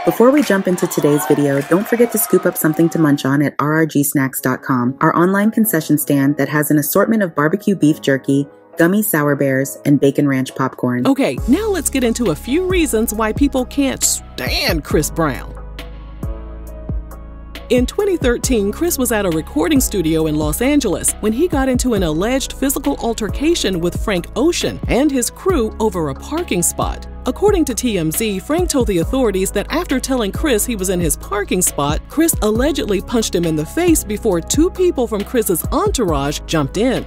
Before we jump into today's video, don't forget to scoop up something to munch on at rrgsnacks.com, our online concession stand that has an assortment of barbecue beef jerky, gummy sour bears, and bacon ranch popcorn. Okay, now let's get into a few reasons why people can't stand Chris Brown. In 2013, Chris was at a recording studio in Los Angeles when he got into an alleged physical altercation with Frank Ocean and his crew over a parking spot. According to TMZ, Frank told the authorities that after telling Chris he was in his parking spot, Chris allegedly punched him in the face before two people from Chris's entourage jumped in.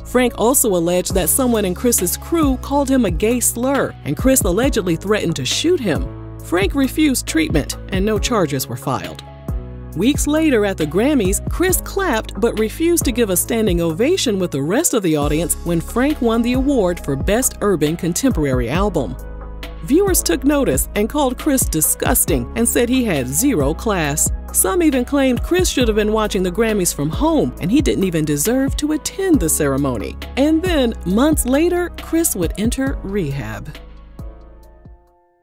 Frank also alleged that someone in Chris's crew called him a gay slur, and Chris allegedly threatened to shoot him. Frank refused treatment, and no charges were filed. Weeks later at the Grammys, Chris clapped but refused to give a standing ovation with the rest of the audience when Frank won the award for Best Urban Contemporary Album. Viewers took notice and called Chris disgusting and said he had zero class. Some even claimed Chris should have been watching the Grammys from home and he didn't even deserve to attend the ceremony. And then, months later, Chris would enter rehab.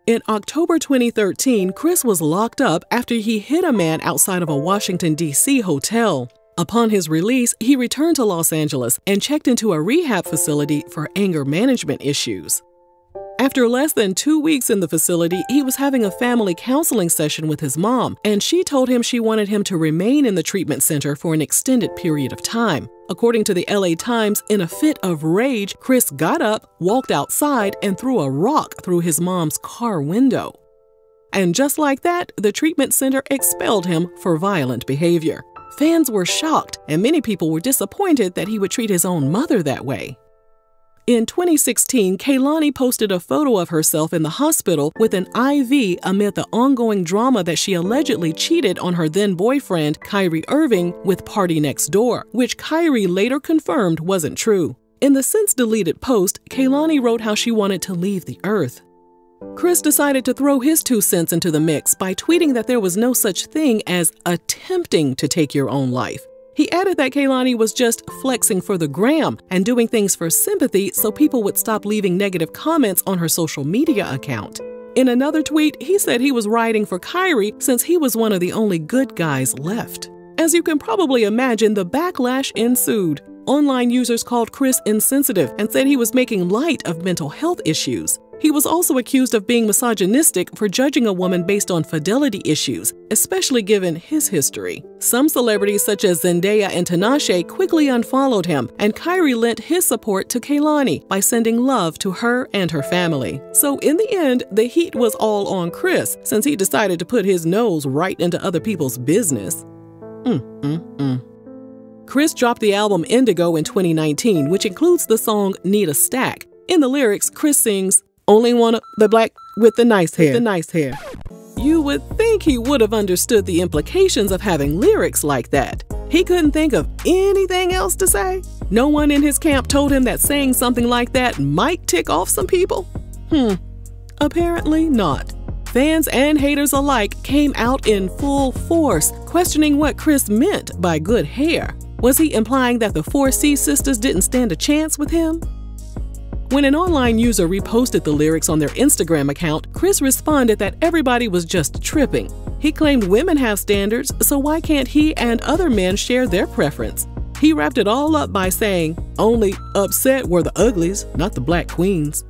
In October 2013, Chris was locked up after he hit a man outside of a Washington, D.C. hotel. Upon his release, he returned to Los Angeles and checked into a rehab facility for anger management issues. After less than 2 weeks in the facility, he was having a family counseling session with his mom, and she told him she wanted him to remain in the treatment center for an extended period of time. According to the LA Times, in a fit of rage, Chris got up, walked outside, and threw a rock through his mom's car window. And just like that, the treatment center expelled him for violent behavior. Fans were shocked, and many people were disappointed that he would treat his own mother that way. In 2016, Kehlani posted a photo of herself in the hospital with an IV amid the ongoing drama that she allegedly cheated on her then-boyfriend, Kyrie Irving, with Party Next Door, which Kyrie later confirmed wasn't true. In the since-deleted post, Kehlani wrote how she wanted to leave the earth. Chris decided to throw his 2 cents into the mix by tweeting that there was no such thing as attempting to take your own life. He added that Kehlani was just flexing for the gram and doing things for sympathy so people would stop leaving negative comments on her social media account. In another tweet, he said he was riding for Kyrie since he was one of the only good guys left. As you can probably imagine, the backlash ensued. Online users called Chris insensitive and said he was making light of mental health issues. He was also accused of being misogynistic for judging a woman based on fidelity issues, especially given his history. Some celebrities such as Zendaya and Tinashe quickly unfollowed him, and Kyrie lent his support to Kehlani by sending love to her and her family. So in the end, the heat was all on Chris, since he decided to put his nose right into other people's business. Chris dropped the album Indigo in 2019, which includes the song Need a Stack. In the lyrics, Chris sings, "Only want the black with the nice hair." You would think he would have understood the implications of having lyrics like that. He couldn't think of anything else to say. No one in his camp told him that saying something like that might tick off some people? Apparently not. Fans and haters alike came out in full force, questioning what Chris meant by good hair. Was he implying that the 4C sisters didn't stand a chance with him? When an online user reposted the lyrics on their Instagram account, Chris responded that everybody was just tripping. He claimed women have standards, so why can't he and other men share their preference? He wrapped it all up by saying, "Only upset were the uglies, not the black queens."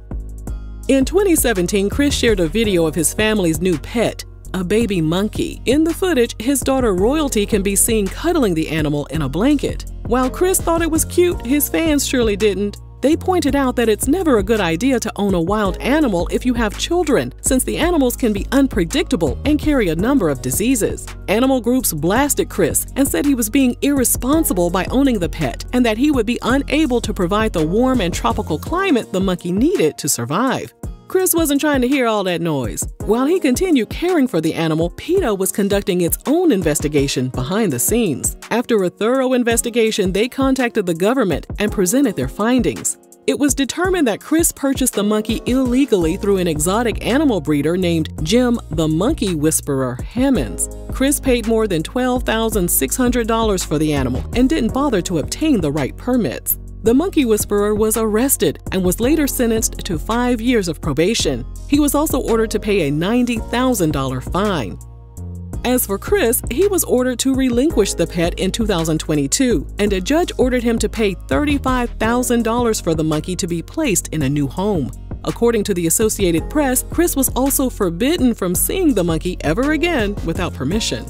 In 2017, Chris shared a video of his family's new pet, a baby monkey. In the footage, his daughter Royalty can be seen cuddling the animal in a blanket. While Chris thought it was cute, his fans surely didn't. They pointed out that it's never a good idea to own a wild animal if you have children, since the animals can be unpredictable and carry a number of diseases. Animal groups blasted Chris and said he was being irresponsible by owning the pet and that he would be unable to provide the warm and tropical climate the monkey needed to survive. Chris wasn't trying to hear all that noise. While he continued caring for the animal, PETA was conducting its own investigation behind the scenes. After a thorough investigation, they contacted the government and presented their findings. It was determined that Chris purchased the monkey illegally through an exotic animal breeder named Jim the Monkey Whisperer Hammonds. Chris paid more than $12,600 for the animal and didn't bother to obtain the right permits. The Monkey Whisperer was arrested and was later sentenced to 5 years of probation. He was also ordered to pay a $90,000 fine. As for Chris, he was ordered to relinquish the pet in 2022, and a judge ordered him to pay $35,000 for the monkey to be placed in a new home. According to the Associated Press, Chris was also forbidden from seeing the monkey ever again without permission.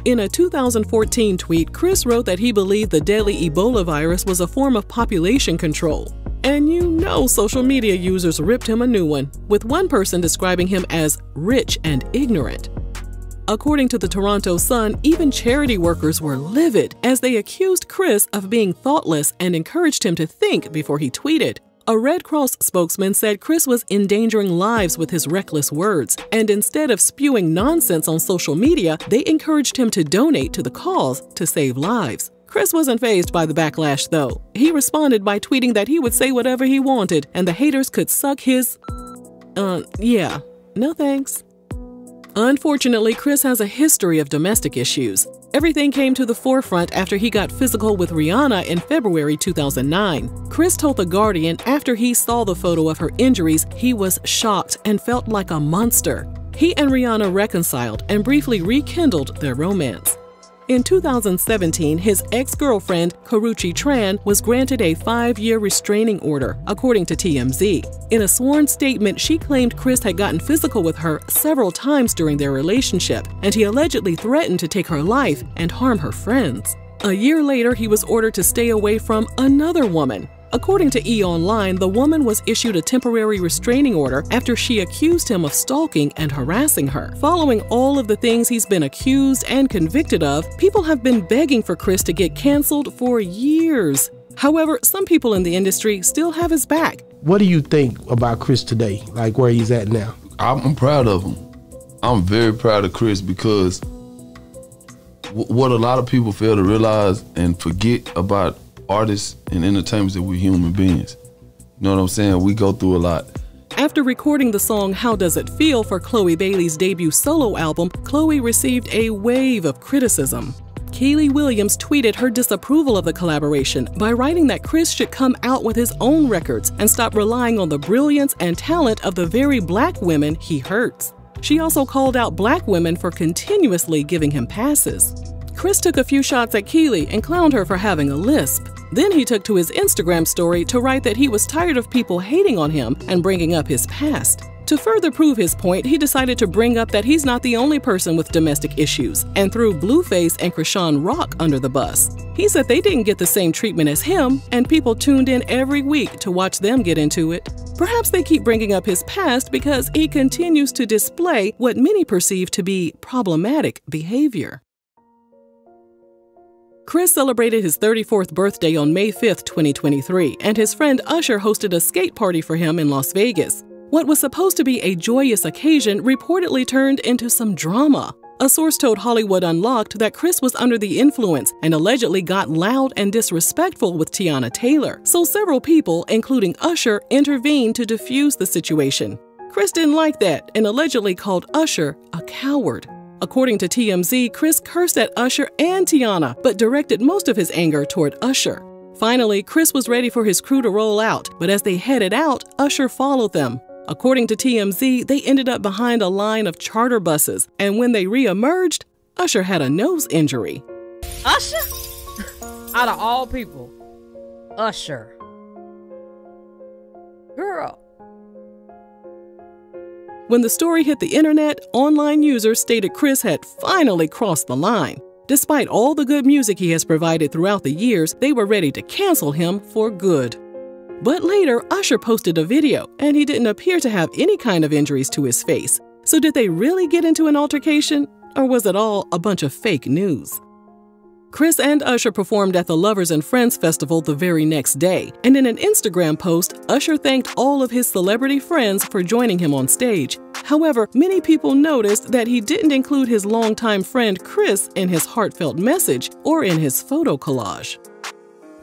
In a 2014 tweet, Chris wrote that he believed the deadly Ebola virus was a form of population control. And you know social media users ripped him a new one, with one person describing him as rich and ignorant. According to the Toronto Sun, even charity workers were livid as they accused Chris of being thoughtless and encouraged him to think before he tweeted. A Red Cross spokesman said Chris was endangering lives with his reckless words, and instead of spewing nonsense on social media, they encouraged him to donate to the cause to save lives. Chris wasn't fazed by the backlash, though. He responded by tweeting that he would say whatever he wanted, and the haters could suck his… yeah, no thanks. Unfortunately, Chris has a history of domestic issues. Everything came to the forefront after he got physical with Rihanna in February 2009. Chris told The Guardian after he saw the photo of her injuries, he was shocked and felt like a monster. He and Rihanna reconciled and briefly rekindled their romance. In 2017, his ex-girlfriend, Karrueche Tran, was granted a 5-year restraining order, according to TMZ. In a sworn statement, she claimed Chris had gotten physical with her several times during their relationship, and he allegedly threatened to take her life and harm her friends. A year later, he was ordered to stay away from another woman. According to E! Online, the woman was issued a temporary restraining order after she accused him of stalking and harassing her. Following all of the things he's been accused and convicted of, people have been begging for Chris to get canceled for years. However, some people in the industry still have his back. What do you think about Chris today, like where he's at now? I'm proud of him. I'm very proud of Chris because what a lot of people fail to realize and forget about artists and entertainers that we're human beings. You know what I'm saying? We go through a lot. After recording the song How Does It Feel for Chloe Bailey's debut solo album, Chloe received a wave of criticism. Keely Williams tweeted her disapproval of the collaboration by writing that Chris should come out with his own records and stop relying on the brilliance and talent of the very black women he hurts. She also called out black women for continuously giving him passes. Chris took a few shots at Keely and clowned her for having a lisp. Then he took to his Instagram story to write that he was tired of people hating on him and bringing up his past. To further prove his point, he decided to bring up that he's not the only person with domestic issues and threw Blueface and Krishan Rock under the bus. He said they didn't get the same treatment as him, and people tuned in every week to watch them get into it. Perhaps they keep bringing up his past because he continues to display what many perceive to be problematic behavior. Chris celebrated his 34th birthday on May 5, 2023, and his friend Usher hosted a skate party for him in Las Vegas. What was supposed to be a joyous occasion reportedly turned into some drama. A source told Hollywood Unlocked that Chris was under the influence and allegedly got loud and disrespectful with Teyana Taylor, so several people, including Usher, intervened to defuse the situation. Chris didn't like that and allegedly called Usher a coward. According to TMZ, Chris cursed at Usher and Teyana, but directed most of his anger toward Usher. Finally, Chris was ready for his crew to roll out, but as they headed out, Usher followed them. According to TMZ, they ended up behind a line of charter buses, and when they re-emerged, Usher had a nose injury. Usher? Out of all people, Usher. Girl. When the story hit the internet, online users stated Chris had finally crossed the line. Despite all the good music he has provided throughout the years, they were ready to cancel him for good. But later, Usher posted a video, and he didn't appear to have any kind of injuries to his face. So did they really get into an altercation, or was it all a bunch of fake news? Chris and Usher performed at the Lovers and Friends Festival the very next day, and in an Instagram post, Usher thanked all of his celebrity friends for joining him on stage. However, many people noticed that he didn't include his longtime friend Chris in his heartfelt message or in his photo collage.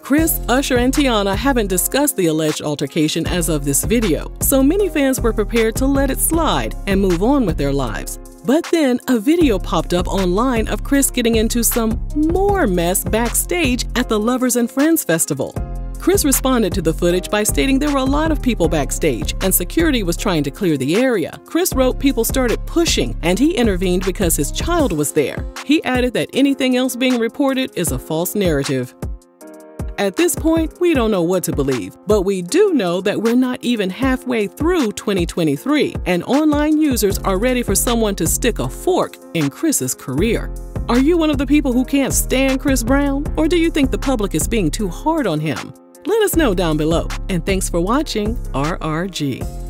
Chris, Usher, and Teyana haven't discussed the alleged altercation as of this video, so many fans were prepared to let it slide and move on with their lives. But then a video popped up online of Chris getting into some more mess backstage at the Lovers and Friends Festival. Chris responded to the footage by stating there were a lot of people backstage and security was trying to clear the area. Chris wrote people started pushing and he intervened because his child was there. He added that anything else being reported is a false narrative. At this point, we don't know what to believe, but we do know that we're not even halfway through 2023, and online users are ready for someone to stick a fork in Chris's career. Are you one of the people who can't stand Chris Brown, or do you think the public is being too hard on him? Let us know down below, and thanks for watching RRG.